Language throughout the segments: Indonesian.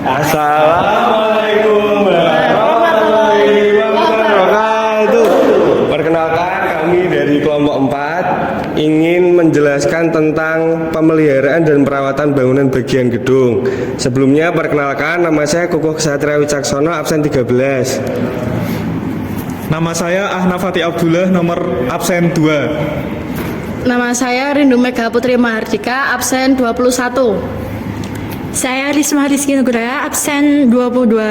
Assalamualaikum warahmatullahi wabarakatuh. Perkenalkan, kami dari kelompok 4 ingin menjelaskan tentang pemeliharaan dan perawatan bangunan bagian gedung. Sebelumnya perkenalkan, nama saya Kukuh Ksatria Wicaksono, absen 13. Nama saya Ahnafati Abdullah, nomor absen 2. Nama saya Rindu Mega Putri Mahardika, absen 21. Saya Risma Rizky Nugraha, absen 22.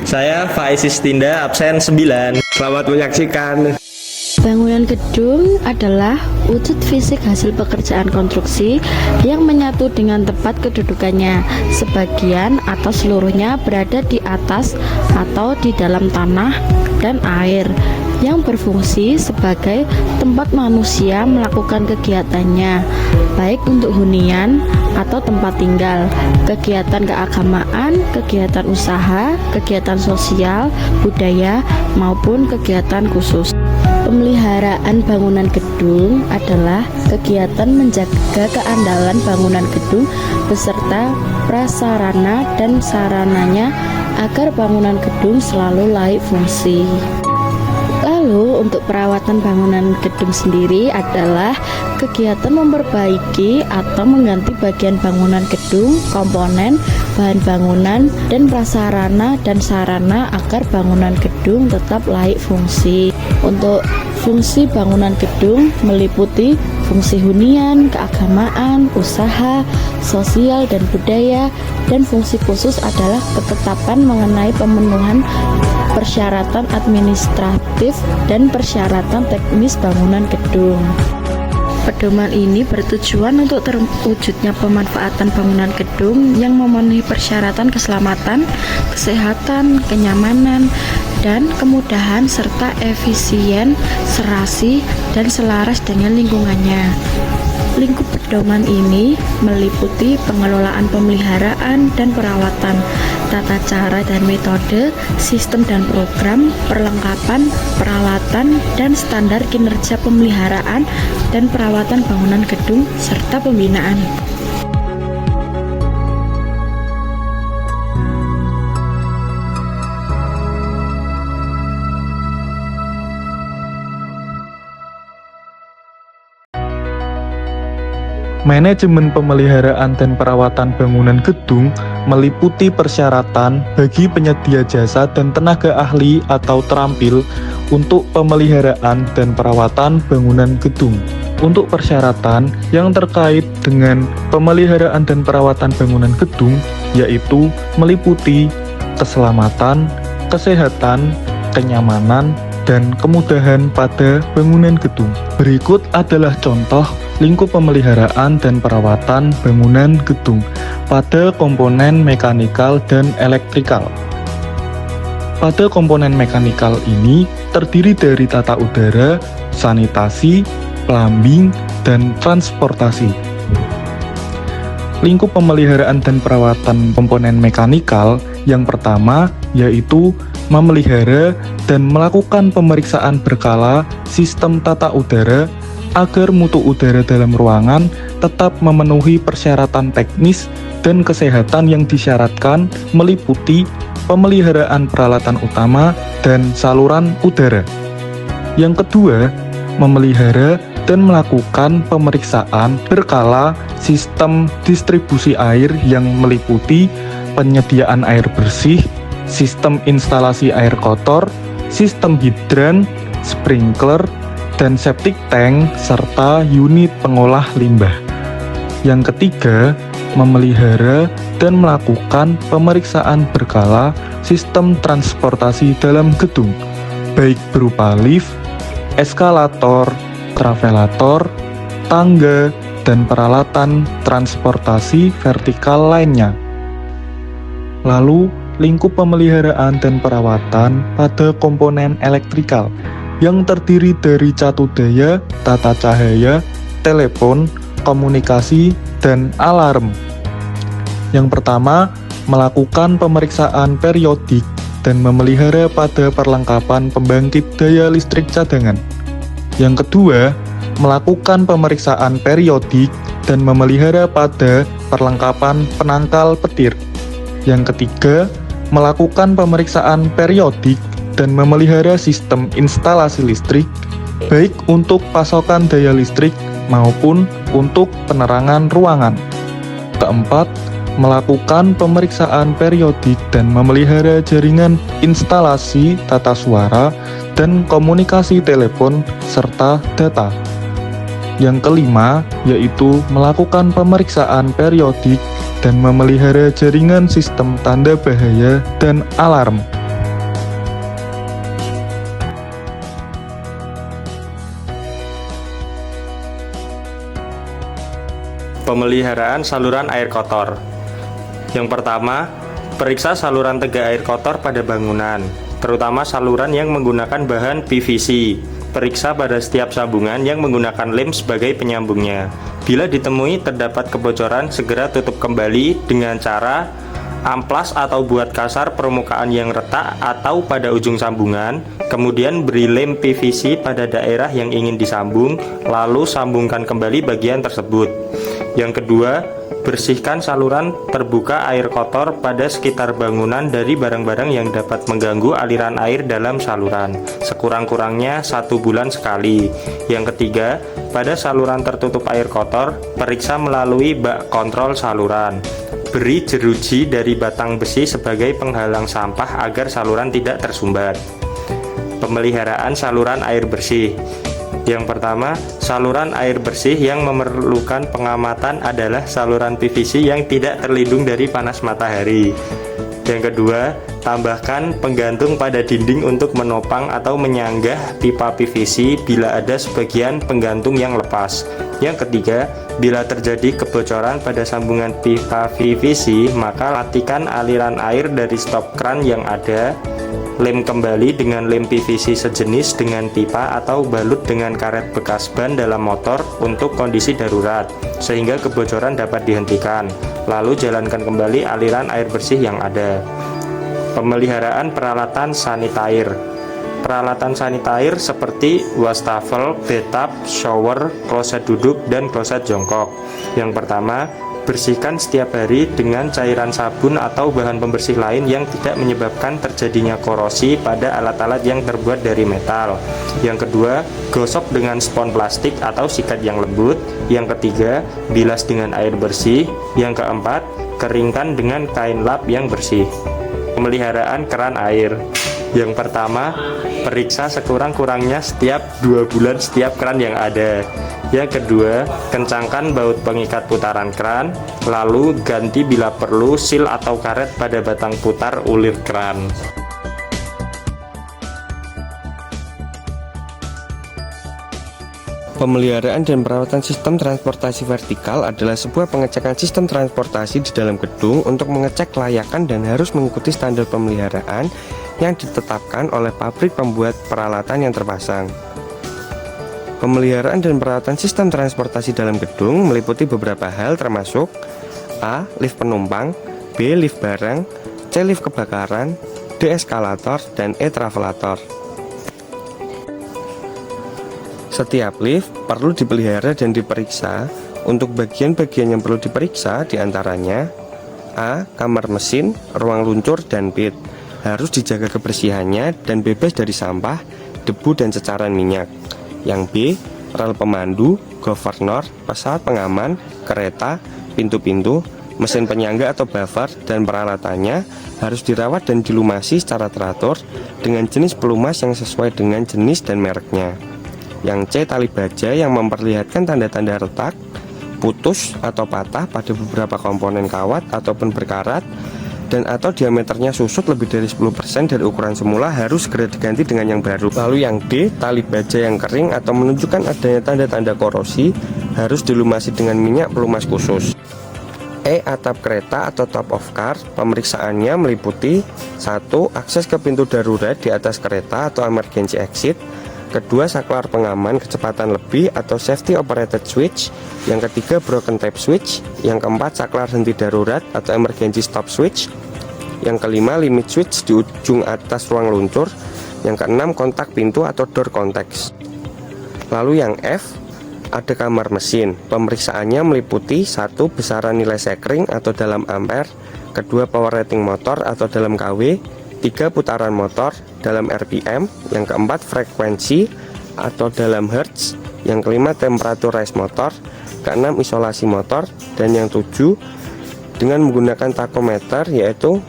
Saya Faiz Istinda, absen 9. Selamat menyaksikan. Bangunan gedung adalah wujud fisik hasil pekerjaan konstruksi yang menyatu dengan tempat kedudukannya. Sebagian atau seluruhnya berada di atas atau di dalam tanah dan air, yang berfungsi sebagai tempat manusia melakukan kegiatannya, baik untuk hunian atau tempat tinggal, kegiatan keagamaan, kegiatan usaha, kegiatan sosial, budaya, maupun kegiatan khusus. Pemeliharaan bangunan gedung adalah kegiatan menjaga keandalan bangunan gedung beserta prasarana dan sarananya agar bangunan gedung selalu layak fungsi. Lalu untuk perawatan bangunan gedung sendiri adalah kegiatan memperbaiki atau mengganti bagian bangunan gedung, komponen, bahan bangunan, dan prasarana dan sarana agar bangunan gedung tetap layak fungsi. Untuk fungsi bangunan gedung meliputi fungsi hunian, keagamaan, usaha, sosial, dan budaya, dan fungsi khusus adalah ketetapan mengenai pemenuhan persyaratan administratif dan persyaratan teknis bangunan gedung. Pedoman ini bertujuan untuk terwujudnya pemanfaatan bangunan gedung yang memenuhi persyaratan keselamatan, kesehatan, kenyamanan, dan kemudahan serta efisien, serasi, dan selaras dengan lingkungannya. Lingkup pedoman ini meliputi pengelolaan pemeliharaan dan perawatan, tata cara dan metode, sistem dan program, perlengkapan, peralatan, dan standar kinerja pemeliharaan dan perawatan bangunan gedung, serta pembinaan. Manajemen pemeliharaan dan perawatan bangunan gedung meliputi persyaratan bagi penyedia jasa dan tenaga ahli atau terampil untuk pemeliharaan dan perawatan bangunan gedung. Untuk persyaratan yang terkait dengan pemeliharaan dan perawatan bangunan gedung, yaitu meliputi keselamatan, kesehatan, kenyamanan, dan kemudahan pada bangunan gedung. Berikut adalah contoh lingkup pemeliharaan dan perawatan bangunan gedung pada komponen mekanikal dan elektrikal. Pada komponen mekanikal ini terdiri dari tata udara, sanitasi, plumbing, dan transportasi. Lingkup pemeliharaan dan perawatan komponen mekanikal yang pertama yaitu memelihara dan melakukan pemeriksaan berkala sistem tata udara agar mutu udara dalam ruangan tetap memenuhi persyaratan teknis dan kesehatan yang disyaratkan, meliputi pemeliharaan peralatan utama dan saluran udara. Yang kedua, memelihara dan melakukan pemeriksaan berkala sistem distribusi air yang meliputi penyediaan air bersih, sistem instalasi air kotor, sistem hidran, sprinkler, dan septic tank, serta unit pengolah limbah. Yang ketiga, memelihara dan melakukan pemeriksaan berkala sistem transportasi dalam gedung, baik berupa lift, eskalator, travelator, tangga, dan peralatan transportasi vertikal lainnya. Lalu, lingkup pemeliharaan dan perawatan pada komponen elektrikal yang terdiri dari catu daya, tata cahaya, telepon, komunikasi, dan alarm. Yang pertama, melakukan pemeriksaan periodik dan memelihara pada perlengkapan pembangkit daya listrik cadangan. Yang kedua, melakukan pemeriksaan periodik dan memelihara pada perlengkapan penangkal petir. Yang ketiga, melakukan pemeriksaan periodik dan memelihara sistem instalasi listrik, baik untuk pasokan daya listrik maupun untuk penerangan ruangan. Keempat, melakukan pemeriksaan periodik dan memelihara jaringan instalasi tata suara dan komunikasi telepon serta data. Yang kelima, yaitu melakukan pemeriksaan periodik dan memelihara jaringan sistem tanda bahaya dan alarm. Pemeliharaan saluran air kotor. Yang pertama, periksa saluran tegak air kotor pada bangunan, terutama saluran yang menggunakan bahan PVC. Periksa pada setiap sambungan yang menggunakan lem sebagai penyambungnya. Bila ditemui terdapat kebocoran, segera tutup kembali dengan cara amplas atau buat kasar permukaan yang retak atau pada ujung sambungan, kemudian beri lem PVC pada daerah yang ingin disambung, lalu sambungkan kembali bagian tersebut. Yang kedua, bersihkan saluran terbuka air kotor pada sekitar bangunan dari barang-barang yang dapat mengganggu aliran air dalam saluran, sekurang-kurangnya 1 bulan sekali. Yang ketiga, pada saluran tertutup air kotor, periksa melalui bak kontrol saluran. Beri jeruji dari batang besi sebagai penghalang sampah agar saluran tidak tersumbat. Pemeliharaan saluran air bersih. Yang pertama, saluran air bersih yang memerlukan pengamatan adalah saluran PVC yang tidak terlindung dari panas matahari. Yang kedua, tambahkan penggantung pada dinding untuk menopang atau menyanggah pipa PVC bila ada sebagian penggantung yang lepas. Yang ketiga, bila terjadi kebocoran pada sambungan pipa PVC, maka matikan aliran air dari stop kran yang ada. Lem kembali dengan lem PVC sejenis dengan pipa atau balut dengan karet bekas ban dalam motor untuk kondisi darurat, sehingga kebocoran dapat dihentikan. Lalu jalankan kembali aliran air bersih yang ada. Pemeliharaan peralatan sanitair. Peralatan sanitair seperti wastafel, bathtub, shower, kloset duduk, dan kloset jongkok. Yang pertama, bersihkan setiap hari dengan cairan sabun atau bahan pembersih lain yang tidak menyebabkan terjadinya korosi pada alat-alat yang terbuat dari metal. Yang kedua, gosok dengan spons plastik atau sikat yang lembut. Yang ketiga, bilas dengan air bersih. Yang keempat, keringkan dengan kain lap yang bersih. Pemeliharaan keran air. Yang pertama, periksa sekurang-kurangnya setiap 2 bulan setiap keran yang ada. Yang kedua, kencangkan baut pengikat putaran keran, lalu ganti bila perlu sil atau karet pada batang putar ulir keran. Pemeliharaan dan perawatan sistem transportasi vertikal adalah sebuah pengecekan sistem transportasi di dalam gedung untuk mengecek kelayakan dan harus mengikuti standar pemeliharaan yang ditetapkan oleh pabrik pembuat peralatan yang terpasang. Pemeliharaan dan perawatan sistem transportasi dalam gedung meliputi beberapa hal termasuk A. Lift penumpang, B. Lift barang, C. Lift kebakaran, D. Eskalator, dan E. Travelator. Setiap lift perlu dipelihara dan diperiksa. Untuk bagian-bagian yang perlu diperiksa diantaranya A. Kamar mesin, ruang luncur, dan pit. Harus dijaga kebersihannya dan bebas dari sampah, debu, dan cecaran minyak. Yang B. Rel pemandu, governor, pesawat pengaman, kereta, pintu-pintu, mesin penyangga atau buffer, dan peralatannya harus dirawat dan dilumasi secara teratur dengan jenis pelumas yang sesuai dengan jenis dan mereknya. Yang C. Tali baja yang memperlihatkan tanda-tanda retak, putus atau patah pada beberapa komponen kawat ataupun berkarat, dan atau diameternya susut lebih dari 10% dari ukuran semula harus segera diganti dengan yang baru. Lalu yang D. Tali baja yang kering atau menunjukkan adanya tanda-tanda korosi harus dilumasi dengan minyak pelumas khusus. E. Atap kereta atau top of car. Pemeriksaannya meliputi 1. Akses ke pintu darurat di atas kereta atau emergency exit. Kedua, saklar pengaman kecepatan lebih atau safety operated switch. Yang ketiga, broken tape switch. Yang keempat, saklar henti darurat atau emergency stop switch. Yang kelima, limit switch di ujung atas ruang luncur. Yang keenam, kontak pintu atau door contacts. Lalu yang F, ada kamar mesin. Pemeriksaannya meliputi 1. Besaran nilai sekring atau dalam ampere. kedua power rating motor atau dalam kW, 3 putaran motor dalam RPM, yang keempat frekuensi atau dalam hertz, yang kelima temperatur race motor, keenam isolasi motor, dan yang tujuh dengan menggunakan tachometer, yaitu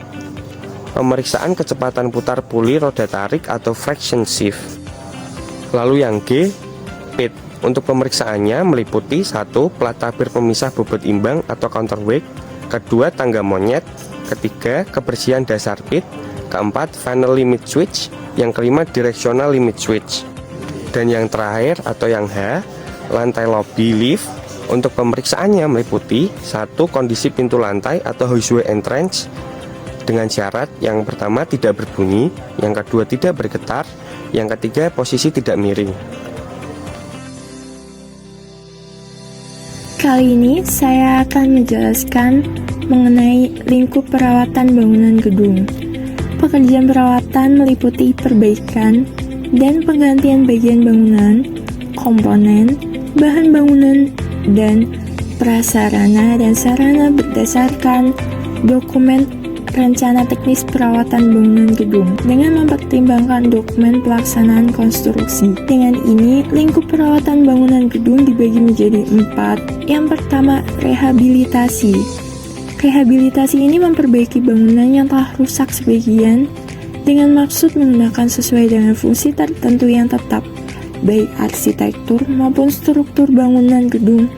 pemeriksaan kecepatan putar puli roda tarik atau friction shift. Lalu yang G, PID. Untuk pemeriksaannya meliputi 1. Plat tabir pemisah bobot imbang atau counterweight, kedua tangga monyet, ketiga kebersihan dasar PID, keempat final limit switch, yang kelima directional limit switch, dan yang terakhir atau yang H, lantai lobby lift. Untuk pemeriksaannya meliputi 1. Kondisi pintu lantai atau houseway entrance dengan syarat yang pertama tidak berbunyi, yang kedua tidak bergetar, yang ketiga posisi tidak miring. Kali ini saya akan menjelaskan mengenai lingkup perawatan bangunan gedung. Pekerjaan perawatan meliputi perbaikan dan penggantian bagian bangunan, komponen, bahan bangunan, dan prasarana dan sarana berdasarkan dokumen rencana teknis perawatan bangunan gedung dengan mempertimbangkan dokumen pelaksanaan konstruksi. Dengan ini, lingkup perawatan bangunan gedung dibagi menjadi 4. Yang pertama, rehabilitasi. Rehabilitasi ini memperbaiki bangunan yang telah rusak sebagian dengan maksud menggunakan sesuai dengan fungsi tertentu yang tetap, baik arsitektur maupun struktur bangunan gedung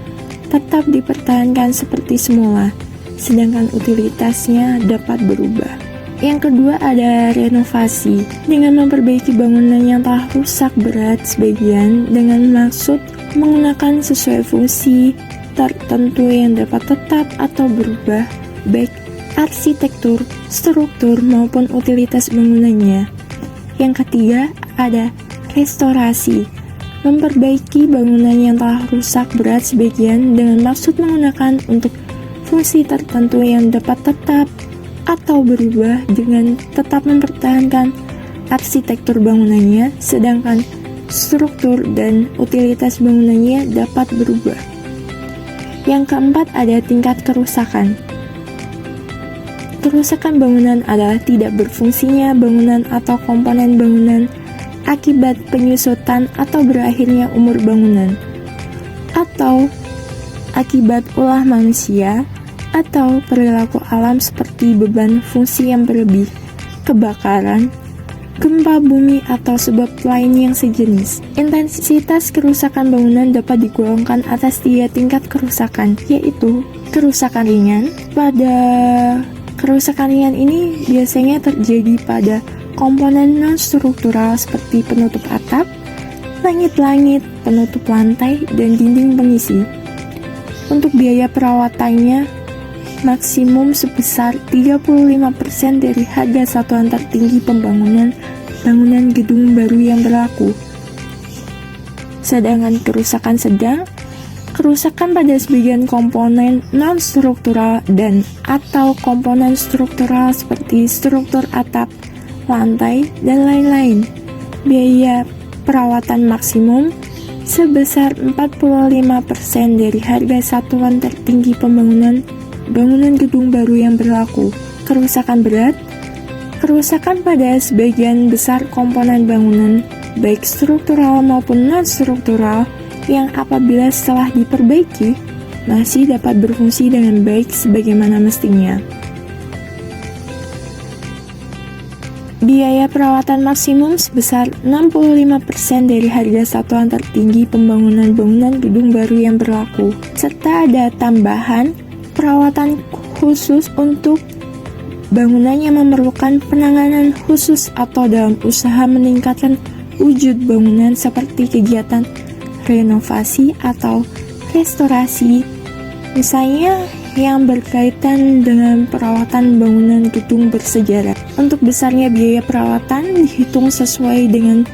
tetap dipertahankan seperti semula, sedangkan utilitasnya dapat berubah. Yang kedua ada renovasi, dengan memperbaiki bangunan yang telah rusak berat sebagian dengan maksud menggunakan sesuai fungsi tertentu yang dapat tetap atau berubah, baik arsitektur, struktur maupun utilitas bangunannya. Yang ketiga ada restorasi, memperbaiki bangunan yang telah rusak berat sebagian dengan maksud menggunakan untuk fungsi tertentu yang dapat tetap atau berubah dengan tetap mempertahankan arsitektur bangunannya, sedangkan struktur dan utilitas bangunannya dapat berubah. Yang keempat ada tingkat kerusakan. Kerusakan bangunan adalah tidak berfungsinya bangunan atau komponen bangunan akibat penyusutan atau berakhirnya umur bangunan, atau akibat ulah manusia, atau perilaku alam seperti beban fungsi yang berlebih, kebakaran, gempa bumi, atau sebab lain yang sejenis. Intensitas kerusakan bangunan dapat digolongkan atas 3 tingkat kerusakan, yaitu kerusakan ringan. Pada kerusakan ringan ini biasanya terjadi pada komponen non-struktural seperti penutup atap, langit-langit, penutup lantai, dan dinding pengisi. Untuk biaya perawatannya maksimum sebesar 35% dari harga satuan tertinggi pembangunan bangunan gedung baru yang berlaku. Sedangkan kerusakan sedang, kerusakan pada sebagian komponen non-struktural dan atau komponen struktural seperti struktur atap, lantai, dan lain-lain. Biaya perawatan maksimum sebesar 45% dari harga satuan tertinggi pembangunan bangunan gedung baru yang berlaku. Kerusakan berat, kerusakan pada sebagian besar komponen bangunan, baik struktural maupun non-struktural, yang apabila setelah diperbaiki, masih dapat berfungsi dengan baik sebagaimana mestinya. Biaya perawatan maksimum sebesar 65% dari harga satuan tertinggi pembangunan bangunan gedung baru yang berlaku, serta ada tambahan perawatan khusus untuk bangunan yang memerlukan penanganan khusus atau dalam usaha meningkatkan wujud bangunan seperti kegiatan renovasi atau restorasi, misalnya yang berkaitan dengan perawatan bangunan gedung bersejarah. Untuk besarnya biaya perawatan dihitung sesuai dengan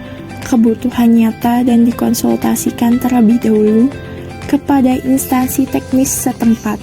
kebutuhan nyata dan dikonsultasikan terlebih dahulu kepada instansi teknis setempat.